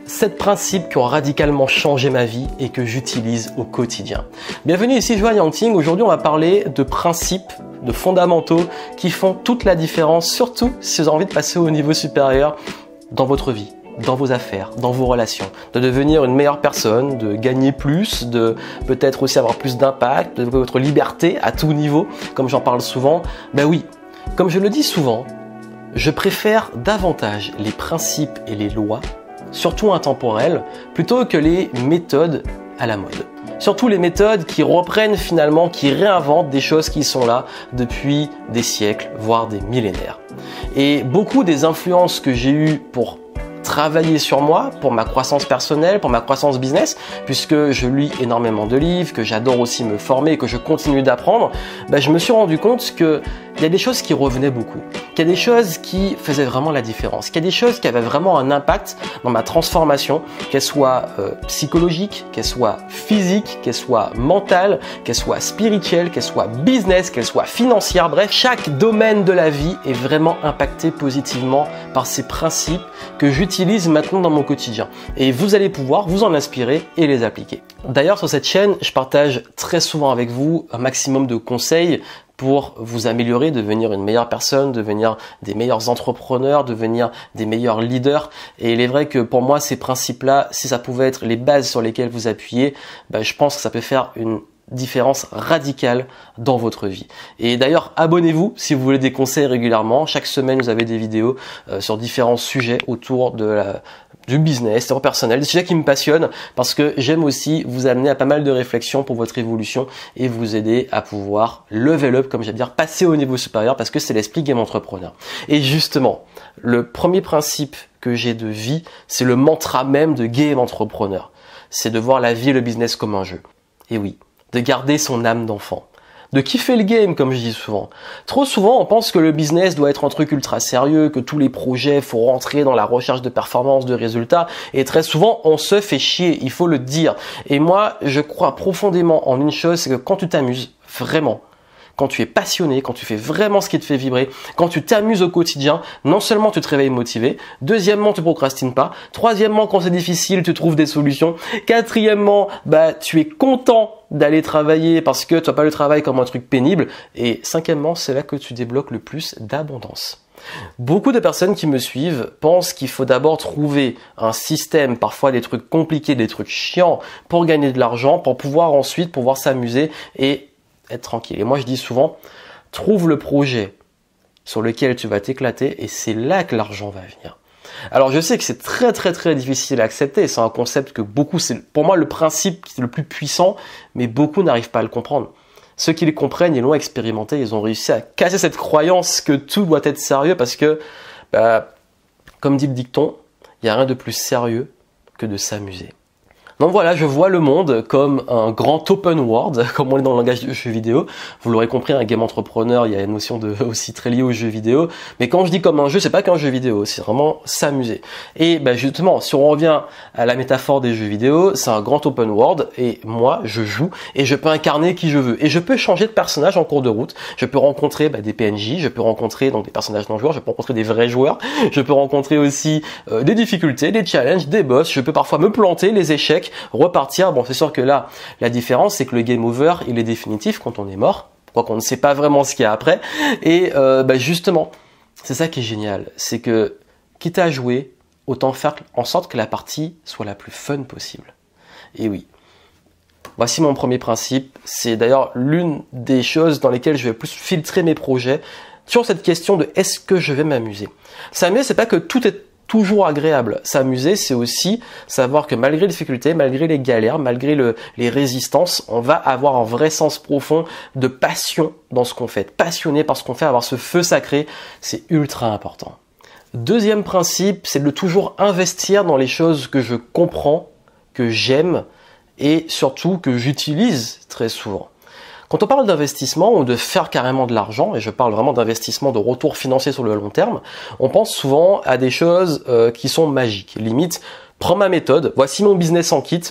7 principes qui ont radicalement changé ma vie et que j'utilise au quotidien. Bienvenue ici Joanne Yangting. Aujourd'hui, on va parler de principes, de fondamentaux qui font toute la différence, surtout si vous avez envie de passer au niveau supérieur dans votre vie, dans vos affaires, dans vos relations, de devenir une meilleure personne, de gagner plus, de peut-être aussi avoir plus d'impact, de votre liberté à tout niveau, comme j'en parle souvent. Ben oui, comme je le dis souvent, je préfère davantage les principes et les lois, surtout intemporelles, plutôt que les méthodes à la mode. Surtout les méthodes qui reprennent finalement, qui réinventent des choses qui sont là depuis des siècles, voire des millénaires. Et beaucoup des influences que j'ai eues pour travailler sur moi, pour ma croissance personnelle, pour ma croissance business, puisque je lis énormément de livres, que j'adore aussi me former, que je continue d'apprendre, je me suis rendu compte qu'il y a des choses qui revenaient beaucoup, qu'il y a des choses qui faisaient vraiment la différence, qu'il y a des choses qui avaient vraiment un impact dans ma transformation, qu'elles soient psychologiques, qu'elles soient physiques, qu'elles soient mentales, qu'elles soient spirituelles, qu'elles soient business, qu'elles soient financières, bref, chaque domaine de la vie est vraiment impacté positivement par ces principes que j'utilise maintenant dans mon quotidien. Et vous allez pouvoir vous en inspirer et les appliquer. D'ailleurs, sur cette chaîne, je partage très souvent avec vous un maximum de conseils pour vous améliorer, devenir une meilleure personne, devenir des meilleurs entrepreneurs, devenir des meilleurs leaders. Et il est vrai que pour moi, ces principes-là, si ça pouvait être les bases sur lesquelles vous appuyez, je pense que ça peut faire une différence radicale dans votre vie. Et d'ailleurs, abonnez-vous si vous voulez des conseils régulièrement. Chaque semaine, vous avez des vidéos sur différents sujets autour de du business, du personnel, des sujets qui me passionnent parce que j'aime aussi vous amener à pas mal de réflexions pour votre évolution et vous aider à pouvoir level up, comme j'aime dire, passer au niveau supérieur parce que c'est l'esprit game entrepreneur. Et justement, le premier principe que j'ai de vie, c'est le mantra même de game entrepreneur. C'est de voir la vie et le business comme un jeu. Et oui, de garder son âme d'enfant, de kiffer le game comme je dis souvent. Trop souvent on pense que le business doit être un truc ultra sérieux, que tous les projets faut rentrer dans la recherche de performance, de résultats et très souvent on se fait chier, il faut le dire. Et moi je crois profondément en une chose, c'est que quand tu t'amuses vraiment, quand tu es passionné, quand tu fais vraiment ce qui te fait vibrer, quand tu t'amuses au quotidien, non seulement tu te réveilles motivé, deuxièmement tu procrastines pas, troisièmement quand c'est difficile tu trouves des solutions, quatrièmement tu es content d'aller travailler parce que tu vois pas le travail comme un truc pénible et cinquièmement c'est là que tu débloques le plus d'abondance. Beaucoup de personnes qui me suivent pensent qu'il faut d'abord trouver un système, parfois des trucs compliqués, des trucs chiants pour gagner de l'argent, pour pouvoir ensuite pouvoir s'amuser et être tranquille. Et moi je dis souvent, trouve le projet sur lequel tu vas t'éclater et c'est là que l'argent va venir. Alors je sais que c'est très difficile à accepter, c'est un concept que beaucoup, c'est pour moi le principe qui est le plus puissant, mais beaucoup n'arrivent pas à le comprendre. Ceux qui le comprennent, ils l'ont expérimenté, ils ont réussi à casser cette croyance que tout doit être sérieux parce que, comme dit le dicton, il n'y a rien de plus sérieux que de s'amuser. Donc voilà, je vois le monde comme un grand open world, comme on est dans le langage du jeu vidéo. Vous l'aurez compris, un game entrepreneur, il y a une notion aussi très liée au jeu vidéo. Mais quand je dis comme un jeu, c'est pas qu'un jeu vidéo, c'est vraiment s'amuser. Et justement, si on revient à la métaphore des jeux vidéo, c'est un grand open world et moi, je joue et je peux incarner qui je veux. Et je peux changer de personnage en cours de route. Je peux rencontrer des PNJ, je peux rencontrer donc des personnages non joueurs, je peux rencontrer des vrais joueurs, je peux rencontrer aussi des difficultés, des challenges, des boss. Je peux parfois me planter, les échecs, repartir. Bon, c'est sûr que là, la différence, c'est que le game over, il est définitif quand on est mort, quoi qu'on ne sait pas vraiment ce qu'il y a après. Et justement, c'est ça qui est génial, c'est que quitte à jouer, autant faire en sorte que la partie soit la plus fun possible. Et oui, voici mon premier principe. C'est d'ailleurs l'une des choses dans lesquelles je vais plus filtrer mes projets sur cette question de est-ce que je vais m'amuser. S'amuser, c'est pas que tout est toujours agréable. S'amuser, c'est aussi savoir que malgré les difficultés, malgré les galères, malgré les résistances, on va avoir un vrai sens profond de passion dans ce qu'on fait. Être passionné par ce qu'on fait, avoir ce feu sacré, c'est ultra important. Deuxième principe, c'est de toujours investir dans les choses que je comprends, que j'aime et surtout que j'utilise très souvent. Quand on parle d'investissement ou de faire carrément de l'argent, et je parle vraiment d'investissement, de retour financier sur le long terme, on pense souvent à des choses qui sont magiques. Limite, prends ma méthode, voici mon business en kit,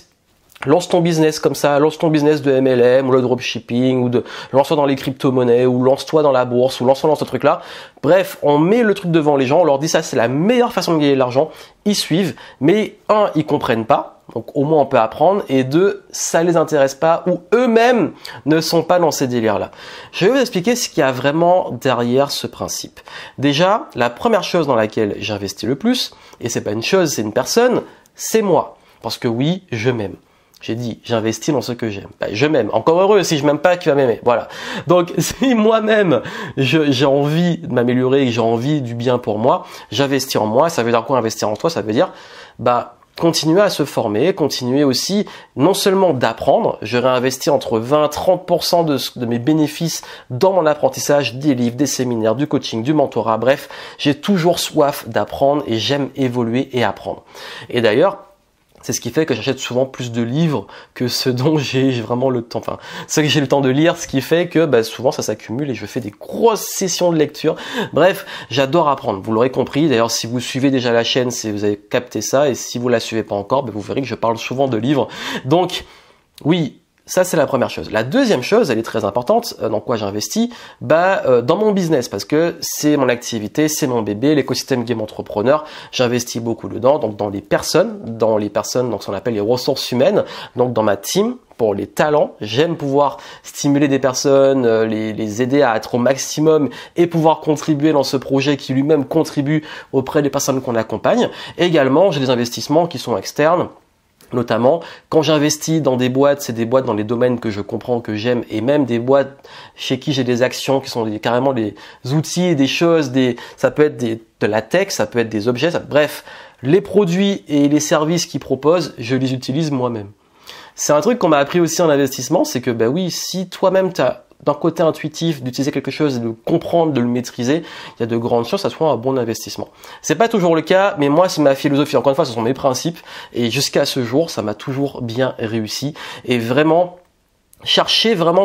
Lance ton business comme ça, lance ton business de MLM ou le dropshipping ou lance-toi dans les crypto-monnaies ou lance-toi dans la bourse ou lance-toi dans ce truc-là. Bref, on met le truc devant les gens, on leur dit ça c'est la meilleure façon de gagner de l'argent, ils suivent, mais un, ils comprennent pas, donc au moins on peut apprendre, et deux, ça les intéresse pas ou eux-mêmes ne sont pas dans ces délires-là. Je vais vous expliquer ce qu'il y a vraiment derrière ce principe. Déjà, la première chose dans laquelle j'investis le plus, et c'est pas une chose, c'est une personne, c'est moi. Parce que oui, je m'aime. J'ai dit, j'investis dans ce que j'aime. Ben, je m'aime. Encore heureux, si je m'aime pas, qui va m'aimer. Voilà. Donc, si moi-même, j'ai envie de m'améliorer et j'ai envie du bien pour moi, j'investis en moi. Ça veut dire quoi investir en toi? Ça veut dire, continuer à se former, continuer aussi, non seulement d'apprendre, je réinvestis entre 20-30% de mes bénéfices dans mon apprentissage, des livres, des séminaires, du coaching, du mentorat. Bref, j'ai toujours soif d'apprendre et j'aime évoluer et apprendre. Et d'ailleurs, c'est ce qui fait que j'achète souvent plus de livres que ce dont j'ai vraiment le temps. Enfin, ce que j'ai le temps de lire, ce qui fait que souvent ça s'accumule et je fais des grosses sessions de lecture. Bref, j'adore apprendre. Vous l'aurez compris. D'ailleurs, si vous suivez déjà la chaîne, vous avez capté ça. Et si vous la suivez pas encore, vous verrez que je parle souvent de livres. Donc, oui. Ça, c'est la première chose. La deuxième chose, elle est très importante. Dans quoi j'investis? Dans mon business, parce que c'est mon activité, c'est mon bébé, l'écosystème game entrepreneur. J'investis beaucoup dedans. Donc, dans les personnes, donc ce qu'on appelle les ressources humaines. Donc, dans ma team, pour les talents. J'aime pouvoir stimuler des personnes, les aider à être au maximum et pouvoir contribuer dans ce projet qui lui-même contribue auprès des personnes qu'on accompagne. Et également, j'ai des investissements qui sont externes. Notamment, quand j'investis dans des boîtes, c'est des boîtes dans les domaines que je comprends, que j'aime, et même des boîtes chez qui j'ai des actions qui sont carrément des outils, des choses, ça peut être de la tech, ça peut être des objets, bref, les produits et les services qu'ils proposent, je les utilise moi-même. C'est un truc qu'on m'a appris aussi en investissement, c'est que oui, si toi-même tu as d'un côté intuitif d'utiliser quelque chose et de comprendre, de le maîtriser, il y a de grandes chances que ça soit un bon investissement. C'est pas toujours le cas, mais moi c'est ma philosophie. Encore une fois, ce sont mes principes et jusqu'à ce jour, ça m'a toujours bien réussi. Et vraiment, cherchez vraiment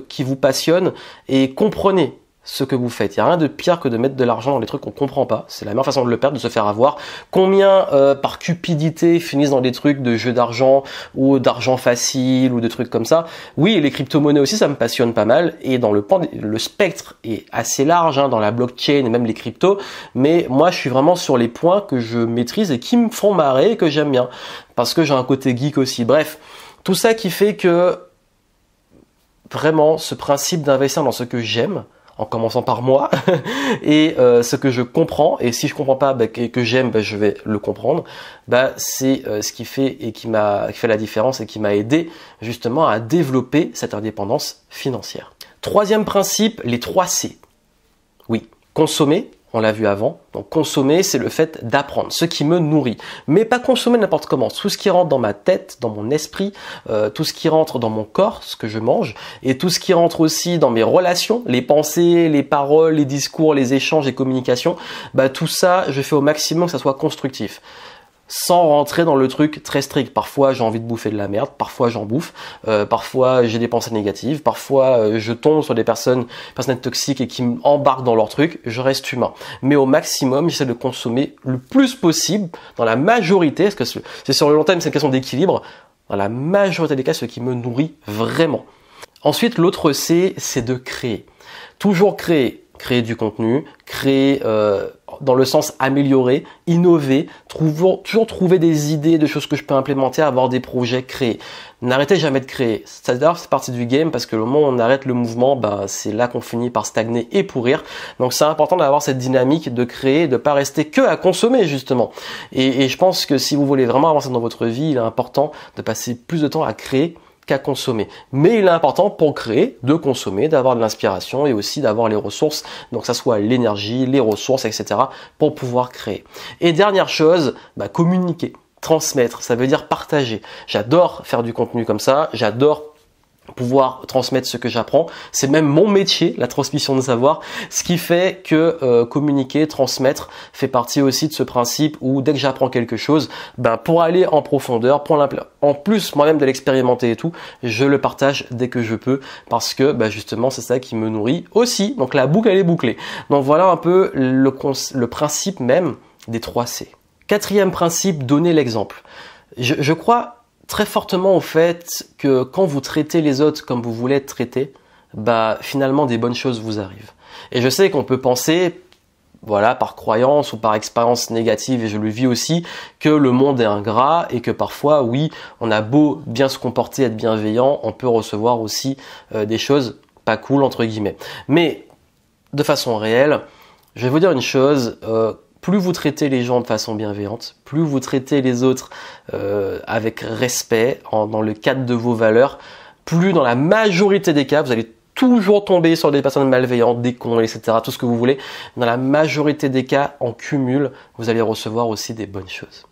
qui vous passionne et comprenez ce que vous faites. Il n'y a rien de pire que de mettre de l'argent dans des trucs qu'on comprend pas. C'est la meilleure façon de le perdre, de se faire avoir. Combien par cupidité finissent dans des trucs de jeux d'argent ou d'argent facile ou de trucs comme ça. Oui, et les crypto-monnaies aussi, ça me passionne pas mal. Et dans le spectre est assez large dans la blockchain et même les cryptos. Mais moi, je suis vraiment sur les points que je maîtrise et qui me font marrer et que j'aime bien. Parce que j'ai un côté geek aussi. Bref, tout ça qui fait que vraiment ce principe d'investir dans ce que j'aime, en commençant par moi, et ce que je comprends, et si je comprends pas et que j'aime, je vais le comprendre, c'est ce qui fait et qui fait la différence et qui m'a aidé justement à développer cette indépendance financière. Troisième principe, les 3 C. Oui, consommer. On l'a vu avant. Donc consommer, c'est le fait d'apprendre, ce qui me nourrit. Mais pas consommer n'importe comment. Tout ce qui rentre dans ma tête, dans mon esprit, tout ce qui rentre dans mon corps, ce que je mange, et tout ce qui rentre aussi dans mes relations, les pensées, les paroles, les discours, les échanges, les communications, tout ça, je fais au maximum que ça soit constructif. Sans rentrer dans le truc très strict. Parfois, j'ai envie de bouffer de la merde, parfois j'en bouffe, parfois j'ai des pensées négatives, parfois je tombe sur des personnes toxiques et qui m'embarquent dans leur truc, je reste humain. Mais au maximum, j'essaie de consommer le plus possible, dans la majorité, parce que c'est sur le long terme, c'est une question d'équilibre, dans la majorité des cas, ce qui me nourrit vraiment. Ensuite, l'autre C, c'est de créer. Toujours créer du contenu, créer dans le sens améliorer, innover, toujours trouver des idées, de choses que je peux implémenter, avoir des projets, créer. N'arrêtez jamais de créer. C'est-à-dire c'est partie du game parce que le moment où on arrête le mouvement, c'est là qu'on finit par stagner et pourrir. Donc c'est important d'avoir cette dynamique de créer, de pas rester que à consommer justement. Et je pense que si vous voulez vraiment avancer dans votre vie, il est important de passer plus de temps à créer qu'à consommer. Mais il est important pour créer, de consommer, d'avoir de l'inspiration et aussi d'avoir les ressources, donc que ça soit l'énergie, les ressources, etc. pour pouvoir créer. Et dernière chose, communiquer, transmettre, ça veut dire partager. J'adore faire du contenu comme ça, j'adore pouvoir transmettre ce que j'apprends. C'est même mon métier, la transmission de savoir, ce qui fait que communiquer, transmettre fait partie aussi de ce principe où dès que j'apprends quelque chose, pour aller en profondeur, en plus moi-même de l'expérimenter et tout, je le partage dès que je peux parce que justement c'est ça qui me nourrit aussi. Donc la boucle elle est bouclée. Donc voilà un peu le principe même des 3 C. Quatrième principe, donner l'exemple. Je crois très fortement au fait que quand vous traitez les autres comme vous voulez être traité, bah finalement des bonnes choses vous arrivent. Et je sais qu'on peut penser, voilà, par croyance ou par expérience négative, et je le vis aussi, que le monde est ingrat et que parfois, oui, on a beau bien se comporter, être bienveillant, on peut recevoir aussi des choses pas cool entre guillemets. Mais de façon réelle, je vais vous dire une chose, plus vous traitez les gens de façon bienveillante, plus vous traitez les autres avec respect, dans le cadre de vos valeurs, plus dans la majorité des cas, vous allez toujours tomber sur des personnes malveillantes, des cons, etc., tout ce que vous voulez. Dans la majorité des cas, en cumul, vous allez recevoir aussi des bonnes choses.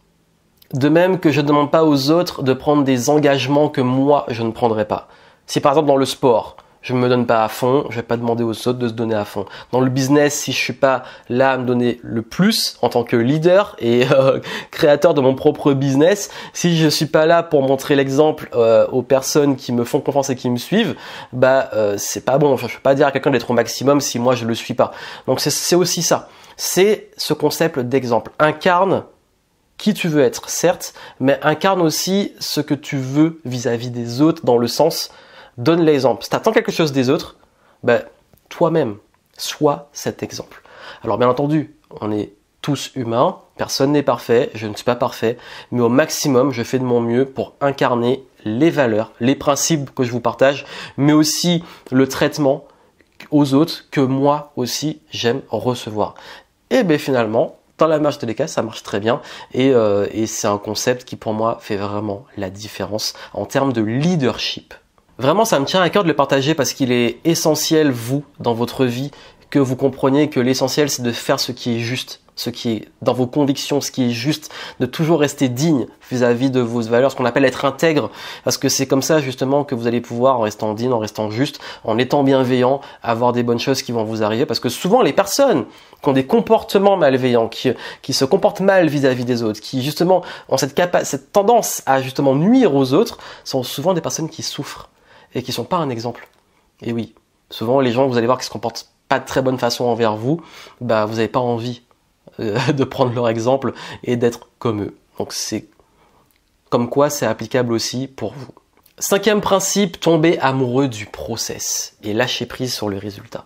De même que je ne demande pas aux autres de prendre des engagements que moi, je ne prendrai pas. Si par exemple dans le sport, je ne me donne pas à fond, je ne vais pas demander aux autres de se donner à fond. Dans le business, si je suis pas là à me donner le plus en tant que leader et créateur de mon propre business, si je suis pas là pour montrer l'exemple aux personnes qui me font confiance et qui me suivent, bah c'est pas bon. Enfin, je peux pas dire à quelqu'un d'être au maximum si moi je le suis pas. Donc c'est aussi ça. C'est ce concept d'exemple. Incarne qui tu veux être, certes, mais incarne aussi ce que tu veux vis-à-vis des autres dans le sens donne l'exemple. Si tu attends quelque chose des autres, ben, toi-même, sois cet exemple. Alors bien entendu, on est tous humains, personne n'est parfait, je ne suis pas parfait, mais au maximum, je fais de mon mieux pour incarner les valeurs, les principes que je vous partage, mais aussi le traitement aux autres que moi aussi j'aime recevoir. Et bien finalement, dans la majorité des cas, ça marche très bien et c'est un concept qui pour moi fait vraiment la différence en termes de leadership. Vraiment, ça me tient à cœur de le partager parce qu'il est essentiel, vous, dans votre vie, que vous compreniez que l'essentiel, c'est de faire ce qui est juste, ce qui est dans vos convictions, ce qui est juste, de toujours rester digne vis-à-vis de vos valeurs, ce qu'on appelle être intègre, parce que c'est comme ça, justement, que vous allez pouvoir, en restant digne, en restant juste, en étant bienveillant, avoir des bonnes choses qui vont vous arriver, parce que souvent, les personnes qui ont des comportements malveillants, qui se comportent mal vis-à-vis des autres, qui, justement, ont cette tendance à, justement, nuire aux autres, sont souvent des personnes qui souffrent et qui sont pas un exemple. Et oui, souvent les gens, vous allez voir, qui se comportent pas de très bonne façon envers vous, bah vous n'avez pas envie de prendre leur exemple et d'être comme eux. Donc c'est comme quoi c'est applicable aussi pour vous. Cinquième principe, tomber amoureux du process et lâcher prise sur le résultat.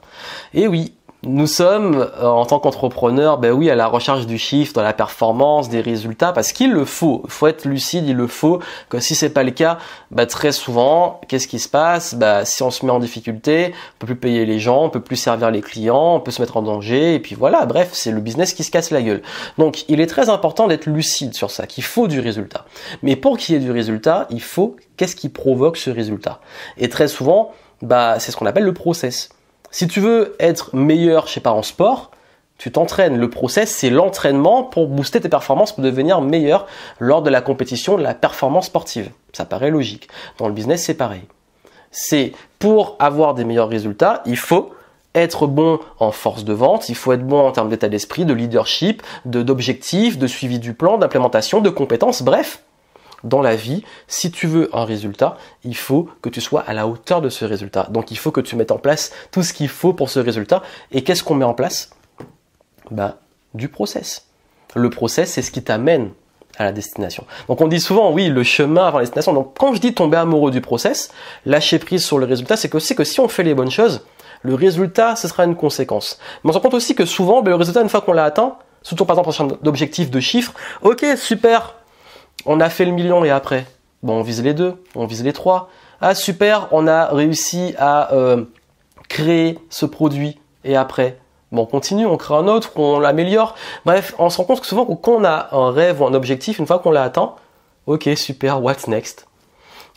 Et oui, nous sommes, en tant qu'entrepreneurs, ben oui, à la recherche du chiffre, de la performance, des résultats, parce qu'il le faut. Il faut être lucide, il le faut. Que si c'est pas le cas, ben très souvent, qu'est-ce qui se passe? Ben, si on se met en difficulté, on peut plus payer les gens, on peut plus servir les clients, on peut se mettre en danger, et puis voilà, bref, c'est le business qui se casse la gueule. Donc, il est très important d'être lucide sur ça, qu'il faut du résultat. Mais pour qu'il y ait du résultat, il faut qu'est-ce qui provoque ce résultat? Et très souvent, bah, c'est ce qu'on appelle le process. Si tu veux être meilleur, je sais pas, en sport, tu t'entraînes. Le process, c'est l'entraînement pour booster tes performances, pour devenir meilleur lors de la compétition, de la performance sportive. Ça paraît logique. Dans le business, c'est pareil. C'est pour avoir des meilleurs résultats, il faut être bon en force de vente, il faut être bon en termes d'état d'esprit, de leadership, d'objectifs, de suivi du plan, d'implémentation, de compétences, bref. Dans la vie, si tu veux un résultat, il faut que tu sois à la hauteur de ce résultat. Donc, il faut que tu mettes en place tout ce qu'il faut pour ce résultat. Et qu'est-ce qu'on met en place? Bah, du process. Le process, c'est ce qui t'amène à la destination. Donc, on dit souvent, oui, le chemin avant la destination. Donc, quand je dis tomber amoureux du process, lâcher prise sur le résultat, c'est aussi que si on fait les bonnes choses, le résultat, ce sera une conséquence. Mais on se rend compte aussi que souvent, le résultat, une fois qu'on l'a atteint, surtout par exemple en termes d'objectifs, de chiffres, ok, super, on a fait le million et après, bon, on vise les 2, on vise les 3. Ah super, on a réussi à créer ce produit et après, bon, on continue, on crée un autre, on l'améliore. Bref, on se rend compte que souvent quand on a un rêve ou un objectif, une fois qu'on l'a atteint, ok super, what's next?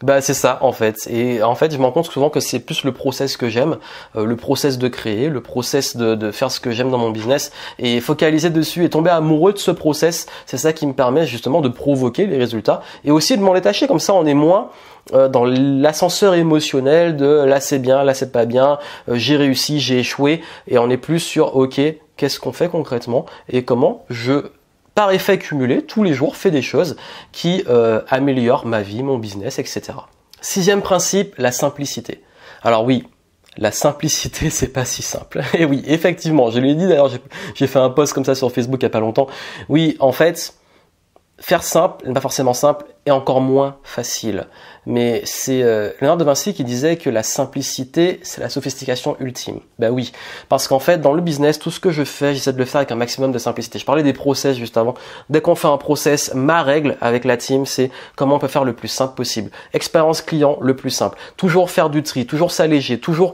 Bah c'est ça en fait. Et en fait, je me rends compte souvent que c'est plus le process que j'aime, le process de créer, le process de faire ce que j'aime dans mon business et focaliser dessus et tomber amoureux de ce process. C'est ça qui me permet justement de provoquer les résultats et aussi de m'en détacher. Comme ça, on est moins dans l'ascenseur émotionnel de là c'est bien, là c'est pas bien, j'ai réussi, j'ai échoué et on est plus sur ok, qu'est-ce qu'on fait concrètement et comment je par effet cumulé, tous les jours, fais des choses qui améliorent ma vie, mon business, etc. Sixième principe, la simplicité. Alors oui, la simplicité, c'est pas si simple. Et oui, effectivement, je l'ai dit d'ailleurs, j'ai fait un post comme ça sur Facebook il y a pas longtemps. Oui, en fait, faire simple n'est pas forcément simple et encore moins facile. Mais c'est Léonard de Vinci qui disait que la simplicité, c'est la sophistication ultime. Ben oui, parce qu'en fait, dans le business, tout ce que je fais, j'essaie de le faire avec un maximum de simplicité. Je parlais des process juste avant. Dès qu'on fait un process, ma règle avec la team, c'est comment on peut faire le plus simple possible. Expérience client, le plus simple. Toujours faire du tri, toujours s'alléger, toujours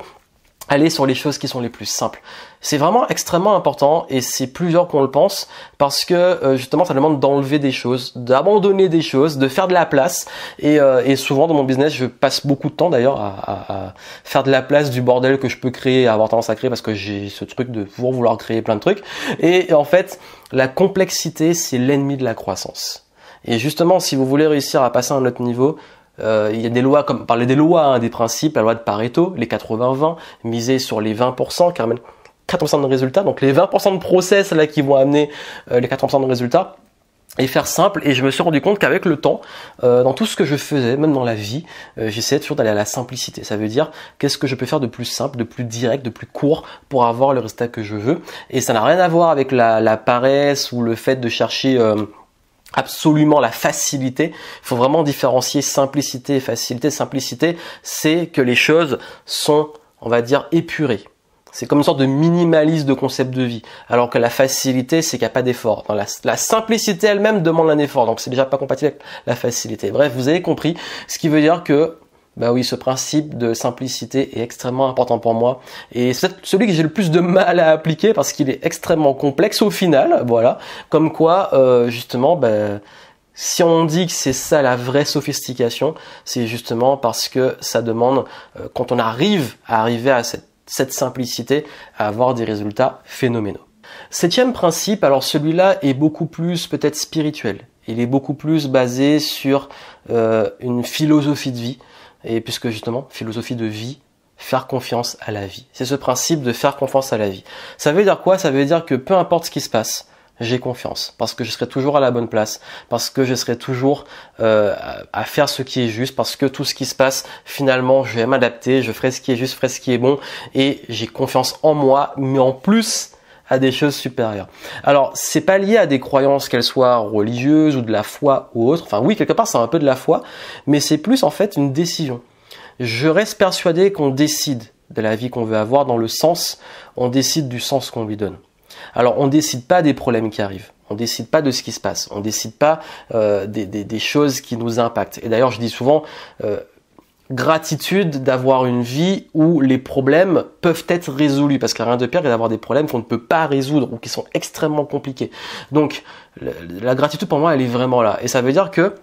aller sur les choses qui sont les plus simples. C'est vraiment extrêmement important et c'est plusieurs qu'on le pense parce que justement ça demande d'enlever des choses, d'abandonner des choses, de faire de la place et souvent dans mon business je passe beaucoup de temps d'ailleurs à faire de la place du bordel que je peux créer, à avoir tendance à créer parce que j'ai ce truc de toujours vouloir créer plein de trucs et en fait la complexité c'est l'ennemi de la croissance. Et justement si vous voulez réussir à passer à un autre niveau, il y a des lois, comme parler des lois, hein, des principes, la loi de Pareto, les 80-20, miser sur les 20% qui ramènent 80% de résultats, donc les 20% de process là qui vont amener les 80% de résultats, et faire simple. Et je me suis rendu compte qu'avec le temps, dans tout ce que je faisais, même dans la vie, j'essayais toujours d'aller à la simplicité. Ça veut dire qu'est-ce que je peux faire de plus simple, de plus direct, de plus court pour avoir le résultat que je veux. Et ça n'a rien à voir avec la paresse ou le fait de chercher absolument la facilité. Il faut vraiment différencier simplicité et facilité. Simplicité, c'est que les choses sont, on va dire, épurées. C'est comme une sorte de minimaliste de concept de vie. Alors que la facilité, c'est qu'il n'y a pas d'effort. La simplicité elle-même demande un effort. Donc c'est déjà pas compatible avec la facilité. Bref, vous avez compris. Ce qui veut dire que bah oui, ce principe de simplicité est extrêmement important pour moi et c'est peut-être celui que j'ai le plus de mal à appliquer parce qu'il est extrêmement complexe au final, voilà. Comme quoi, justement, si on dit que c'est ça la vraie sophistication, c'est justement parce que ça demande, quand on arrive à cette simplicité, à avoir des résultats phénoménaux. Septième principe, alors celui-là est beaucoup plus peut-être spirituel. Il est beaucoup plus basé sur une philosophie de vie. Et puisque justement, philosophie de vie, faire confiance à la vie. C'est ce principe de faire confiance à la vie. Ça veut dire quoi? Ça veut dire que peu importe ce qui se passe, j'ai confiance. Parce que je serai toujours à la bonne place. Parce que je serai toujours à faire ce qui est juste. Parce que tout ce qui se passe, finalement, je vais m'adapter. Je ferai ce qui est juste, je ferai ce qui est bon. Et j'ai confiance en moi, mais en plus à des choses supérieures. Alors, c'est pas lié à des croyances, qu'elles soient religieuses ou de la foi ou autre. Enfin, oui, quelque part, c'est un peu de la foi, mais c'est plus en fait une décision. Je reste persuadé qu'on décide de la vie qu'on veut avoir dans le sens, on décide du sens qu'on lui donne. Alors, on décide pas des problèmes qui arrivent. On décide pas de ce qui se passe. On décide pas des choses qui nous impactent. Et d'ailleurs, je dis souvent, gratitude d'avoir une vie où les problèmes peuvent être résolus parce qu'il n'y a rien de pire que d'avoir des problèmes qu'on ne peut pas résoudre ou qui sont extrêmement compliqués. Donc la gratitude pour moi elle est vraiment là et ça veut dire que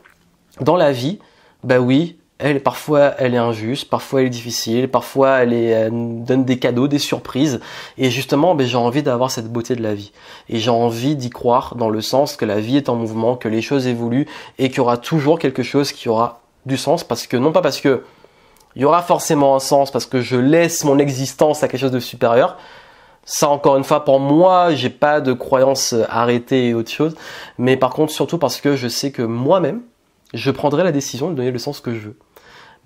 dans la vie, bah oui, parfois elle est injuste, parfois elle est difficile, parfois elle donne des cadeaux, des surprises et justement j'ai envie d'avoir cette beauté de la vie et j'ai envie d'y croire dans le sens que la vie est en mouvement, que les choses évoluent et qu'il y aura toujours quelque chose qui aura du sens parce que non pas parce que il y aura forcément un sens parce que je laisse mon existence à quelque chose de supérieur. Ça, encore une fois, pour moi, j'ai pas de croyance arrêtée et autre chose. Mais par contre, surtout parce que je sais que moi-même, je prendrai la décision de donner le sens que je veux.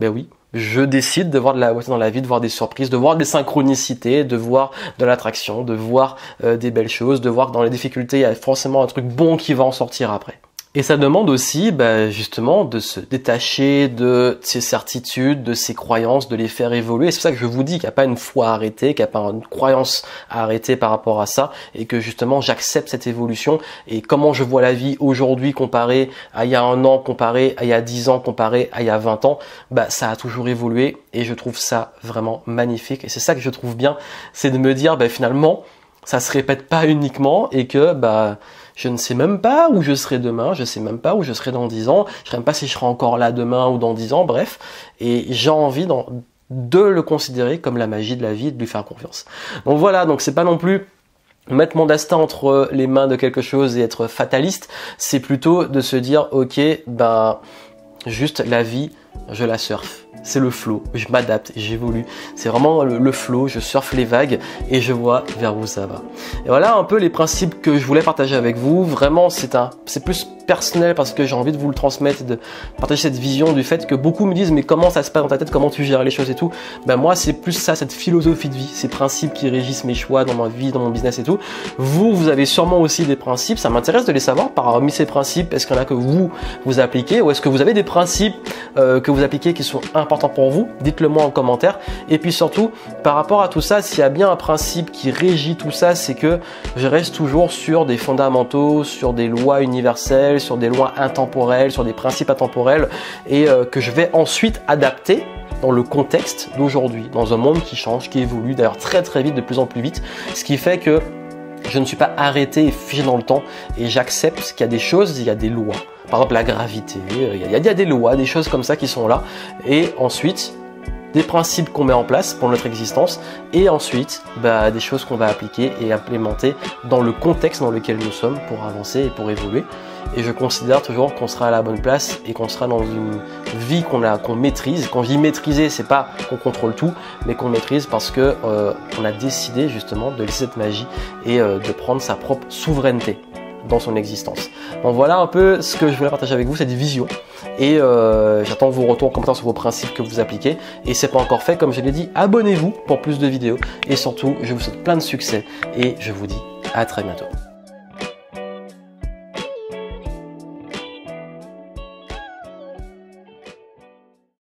Ben oui, je décide de voir de la beauté dans la vie, de voir des surprises, de voir des synchronicités, de voir de l'attraction, de voir des belles choses, de voir que dans les difficultés, il y a forcément un truc bon qui va en sortir après. Et ça demande aussi justement de se détacher de ses certitudes, de ses croyances, de les faire évoluer. Et c'est pour ça que je vous dis qu'il n'y a pas une foi arrêtée, qu'il n'y a pas une croyance arrêtée par rapport à ça et que justement j'accepte cette évolution et comment je vois la vie aujourd'hui comparé à il y a un an, comparé à il y a 10 ans, comparé à il y a 20 ans, ça a toujours évolué et je trouve ça vraiment magnifique. Et c'est ça que je trouve bien, c'est de me dire finalement ça se répète pas uniquement et que je ne sais même pas où je serai demain, je sais même pas où je serai dans 10 ans, je sais même pas si je serai encore là demain ou dans 10 ans, bref. Et j'ai envie de le considérer comme la magie de la vie et de lui faire confiance. Donc voilà, donc c'est pas non plus mettre mon destin entre les mains de quelque chose et être fataliste, c'est plutôt de se dire ok, juste la vie je la surfe. C'est le flow, je m'adapte, j'évolue. C'est vraiment le flow, je surfe les vagues et je vois vers où ça va. Et voilà un peu les principes que je voulais partager avec vous. Vraiment, c'est plus personnel parce que j'ai envie de vous le transmettre et de partager cette vision du fait que beaucoup me disent mais comment ça se passe dans ta tête, comment tu gères les choses et tout. Ben moi c'est plus ça, cette philosophie de vie, ces principes qui régissent mes choix dans ma vie, dans mon business et tout. Vous avez sûrement aussi des principes, ça m'intéresse de les savoir. Parmi ces principes, est-ce qu'il y en a que vous appliquez ou est-ce que vous avez des principes que vous appliquez qui sont importants pour vous? Dites-le moi en commentaire. Et puis surtout, par rapport à tout ça, s'il y a bien un principe qui régit tout ça, c'est que je reste toujours sur des fondamentaux, sur des lois universelles, sur des lois intemporelles, sur des principes intemporels et que je vais ensuite adapter dans le contexte d'aujourd'hui, dans un monde qui change, qui évolue d'ailleurs très très vite, de plus en plus vite, ce qui fait que je ne suis pas arrêté et figé dans le temps et j'accepte qu'il y a des choses, il y a des lois. Par exemple la gravité, il y a des lois, des choses comme ça qui sont là et ensuite des principes qu'on met en place pour notre existence et ensuite des choses qu'on va appliquer et implémenter dans le contexte dans lequel nous sommes pour avancer et pour évoluer. Et je considère toujours qu'on sera à la bonne place et qu'on sera dans une vie qu'on maîtrise. Quand je dis maîtriser, c'est pas qu'on contrôle tout, mais qu'on maîtrise parce que on a décidé justement de laisser cette magie et de prendre sa propre souveraineté dans son existence. Donc voilà un peu ce que je voulais partager avec vous, cette vision. Et j'attends vos retours en commentaire sur vos principes que vous appliquez. Et c'est pas encore fait, comme je l'ai dit, abonnez-vous pour plus de vidéos. Et surtout, je vous souhaite plein de succès et je vous dis à très bientôt.